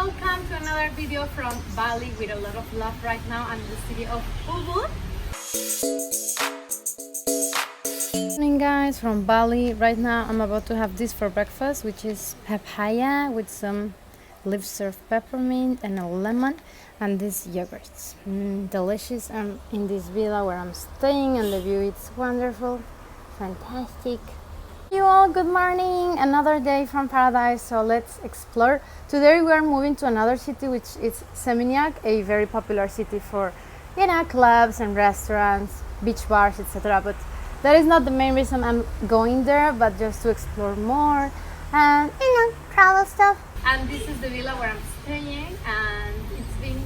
welcome to another video from Bali with a lot of love. Right now I'm in the city of Ubud. Good morning guys, from Bali. Right now I'm about to have this for breakfast, which is papaya with some leaves of peppermint and a lemon, and these yogurts. Delicious. I'm in this villa where I'm staying and the view is wonderful, fantastic. You all, good morning. Another day from paradise, so let's explore. Today we are moving to another city, which is Seminyak, a very popular city for clubs and restaurants, beach bars, etc. But that is not the main reason I'm going there, but just to explore more and travel stuff. And this is the villa where I'm staying, and it's been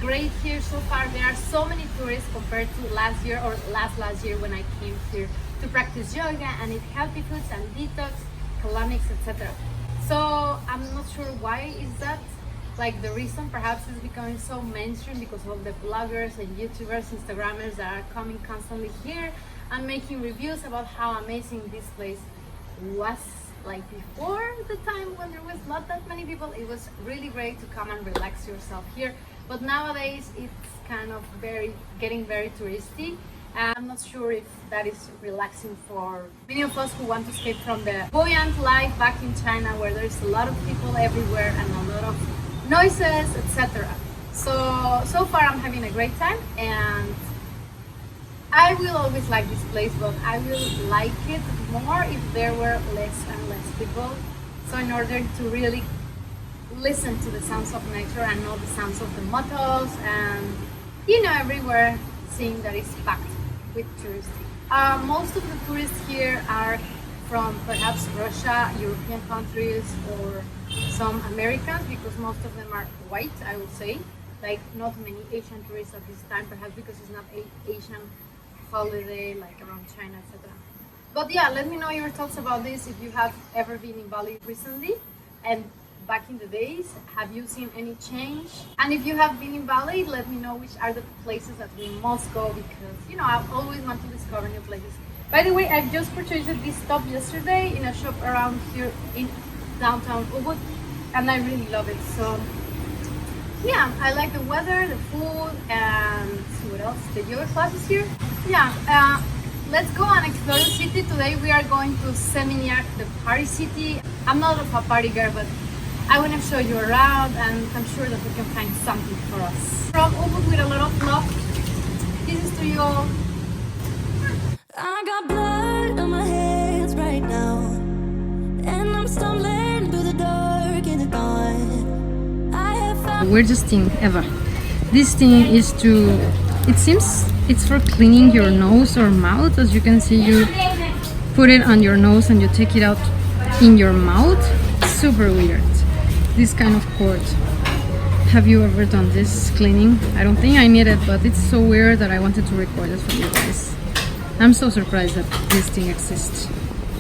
great here so far. There are so many tourists compared to last year or last year when I came here to practice yoga and eat healthy foods and detox, colonics, etc. So I'm not sure why is that, like the reason. Perhaps it's becoming so mainstream because of the bloggers and YouTubers, Instagrammers that are coming constantly here and making reviews about how amazing this place was. Like before the time when there was not that many people, it was really great to come and relax yourself here. But nowadays it's kind of getting very touristy. I'm not sure if that is relaxing for many of us who want to escape from the buoyant life back in China, where there's a lot of people everywhere and a lot of noises, etc. So far I'm having a great time, and I will always like this place, but I will like it more if there were less and less people. So in order to really listen to the sounds of nature and know the sounds of the motels and everywhere, seeing that it's packed with tourists. Most of the tourists here are from perhaps Russia, European countries, or some Americans, because most of them are white, I would say. Like not many Asian tourists at this time, perhaps because it's not an Asian holiday like around China, etc. But yeah, let me know your thoughts about this. If you have ever been in Bali recently and back in the days, have you seen any change? And if you have been in Bali, let me know which are the places that we must go, because I always want to discover new places. By the way, I've just purchased this top yesterday in a shop around here in downtown Ubud, and I really love it. So yeah, I like the weather, the food, and what else? The yoga classes here. Yeah, let's go and explore the city. Today we are going to Seminyak, the party city. I'm not a party girl, but I want to show you around, and I'm sure that we can find something for us. From Ubud with a lot of love. This is to you all. I got blood on my hands right now, and I'm stumbling through the dark in the dawn. We're just thing ever. This thing is it seems it's for cleaning your nose or mouth. As you can see, you put it on your nose and you take it out in your mouth. Super weird. This kind of cord. Have you ever done this cleaning? I don't think I need it, but it's so weird that I wanted to record it for you guys. I'm so surprised that this thing exists.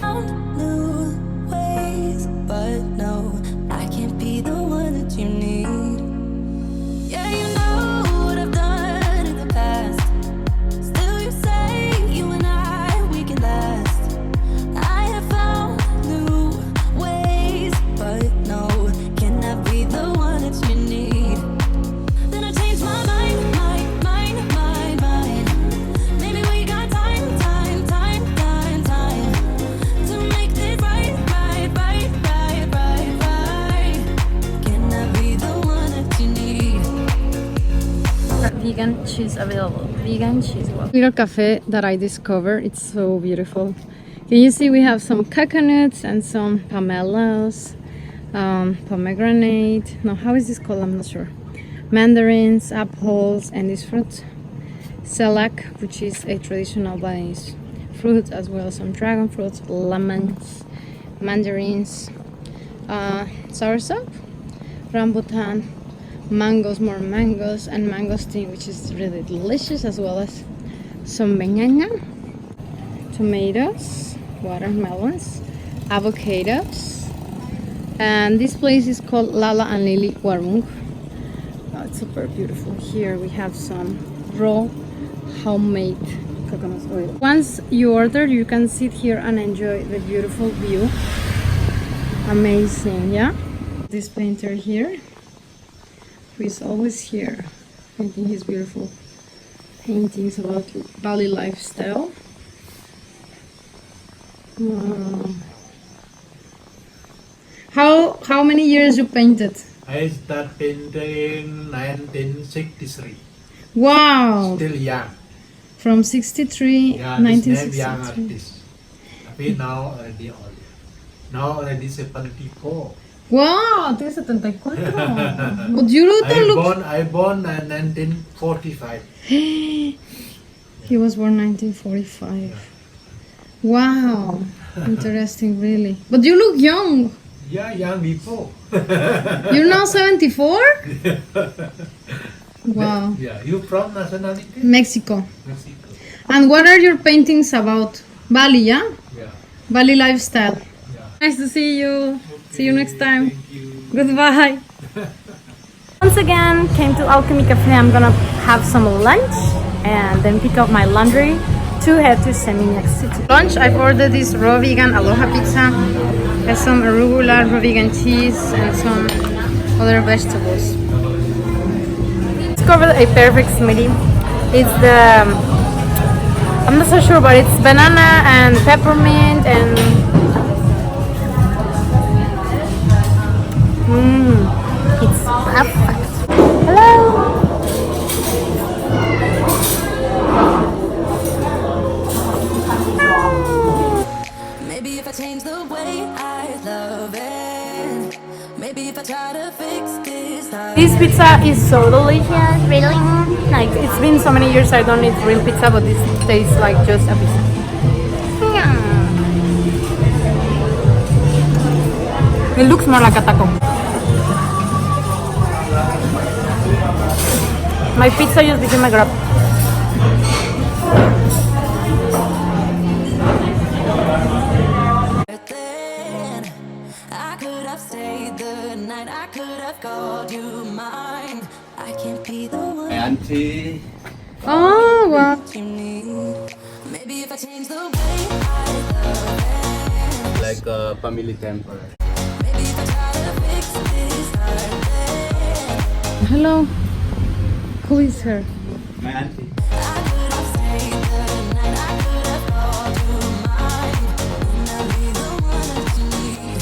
New ways, but no, I can't be the one that you need. Yeah, you know what I've done in the past. Still you say you and I, we can last. I have found new ways, but no, can I be the one that you need? Then I changed my mind. Maybe we got time to make this right. Can I be the one that you need? Vegan cheese available. Vegan cheese. Little cafe that I discovered. It's so beautiful. Can you see we have some coconuts and some pomelos, pomegranate. No, how is this called? I'm not sure. Mandarins, apples, and this fruit. Seminyak, which is a traditional Balinese fruit, as well as some dragon fruits, lemons, mandarins, soursop, rambutan, mangoes, more mangoes, and mangosteen, which is really delicious, as well as some banana, tomatoes, watermelons, avocados, and this place is called Lala and Lily Warung. Oh, it's super beautiful. Here we have some raw homemade coconut oil. Once you order, you can sit here and enjoy the beautiful view. Amazing, yeah? This painter here who is always here painting his beautiful paintings about Bali lifestyle. Wow. How many years you painted? I started painting 1963. Wow! Still young. From 63, Yeah, this name 1963. young artist. Tapi now already old. Now already 74. Wow! Tiga 74. But you don't look... I born in 1945. He was born 1945. Wow! Interesting, really. But you look young. Yeah, young people. You're now 74? Wow. Yeah, you from nationality? Mexico. Mexico. And what are your paintings about? Bali, yeah? Yeah. Bali lifestyle. Yeah. Nice to see you. See you next time. Thank you. Goodbye. Once again, came to Alchemy Cafe. I'm gonna have some lunch and then pick up my laundry to head to Seminyak City. Lunch, I've ordered this raw vegan aloha pizza. Has some arugula, raw vegan cheese, and some other vegetables. Discovered a perfect smoothie. It's the I'm not so sure, but it's banana and peppermint and it's perfect. Hello. Maybe if I change the way I love it, maybe if I try to fix this heart. This pizza is so delicious, really. Like, it's been so many years I don't eat real pizza, but this tastes like just a pizza. It looks more like a taco. My pizza just became a grab. Then I could have stayed the night, I could have called you mine. I can't be the one Auntie, Oh, wow. you need. Maybe if I change the way I love it, like a family temple. maybe if I try to fix this heart, then Hello. Who is her? My auntie. I could have stayed the night, I could have called you mine. And I'll be the one that you need.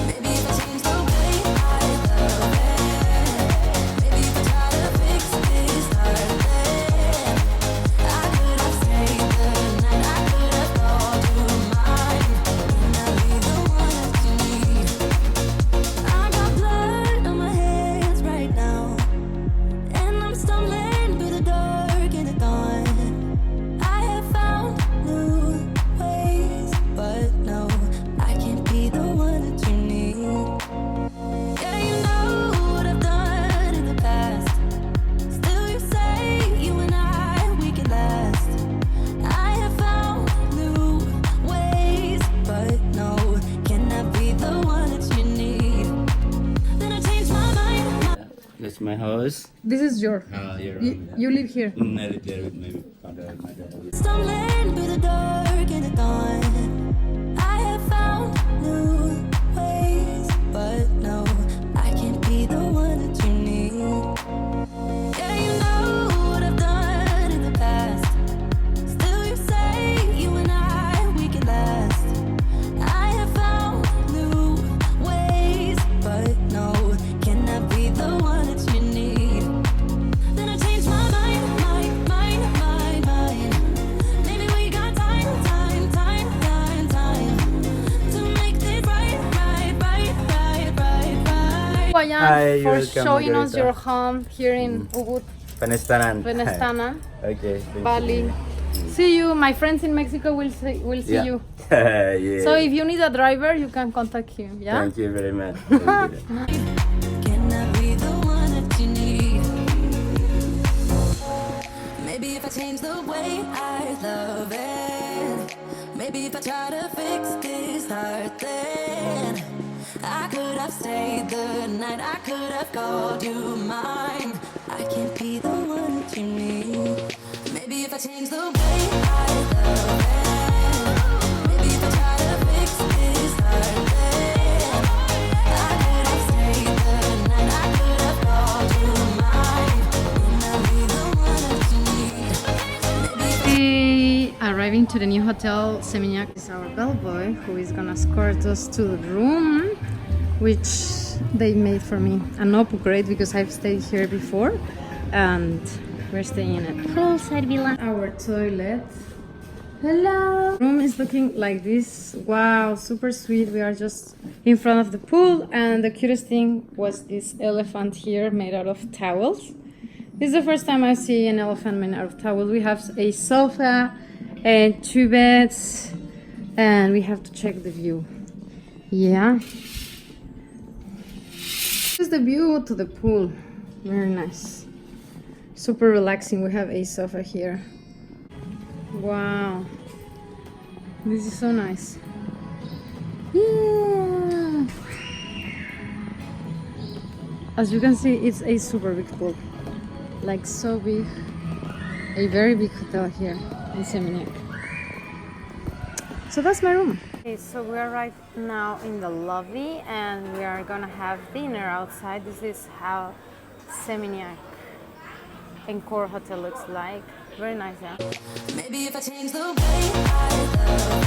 Maybe if I change the way I love it, maybe if I try to fix this heart, then I could have stayed the night, I could have called you mine. And I'll be the one that you need. I got blood on my hands right now, and I'm stumbling through the dark in the dawn. I have found new ways, but no, I can't be the one that you need. Yeah, you know what I've done in the past. Still you say you and I, we can last. I have found new ways, but no, can I be the one that you need? Then I changed my mind. That's my house. This is your. Here. You live here. I live there with my father and mother. Stumbling through the dark in the dawn. I have found new ways, but no, I can't be the one that you need. Yeah, you know what I've done in the past. Still you say you and I, we can last. I have found new ways, but no, can I be the one that you need? Then I changed my mind. Maybe we got time to make this right. Wayan, Hi, for welcome, showing us Margarita. your home here in Ubud, Panestanan. Venestana, Okay. thank Bali. you. See you. My friends in Mexico will see Yeah. you. Yeah. So if you need a driver, you can contact him. Yeah. Thank you very much. Thank you. Can I be the one that you need? Maybe if I change the way I love it, maybe if I try to fix this heart, then I could have stayed the night, I could have called you mine. I can't be the one that you need. Maybe if I change the way I love it, maybe if I try to fix this heart, then I could have stayed the night, I could have called you mine. to the new hotel, Seminyak. This is our bellboy who is gonna escort us to the room, which they made for me an upgrade because I've stayed here before, and we're staying in a poolside villa. Our toilet. Hello! Room is looking like this. Wow, super sweet. We are just in front of the pool, and the cutest thing was this elephant here made out of towels. This is the first time I see an elephant made out of towels. We have a sofa and 2 beds, and we have to check the view. Yeah. This is the view to the pool. Very nice. Super relaxing. We have a sofa here. Wow, this is so nice. Yeah. As you can see, it's a super big pool, like so big. A very big hotel here in Seminyak. So that's my room. Okay, so we are right now in the lobby, and we are gonna have dinner outside. This is how Seminyak Encore Hotel looks like. Very nice, yeah. Maybe if I change the way I love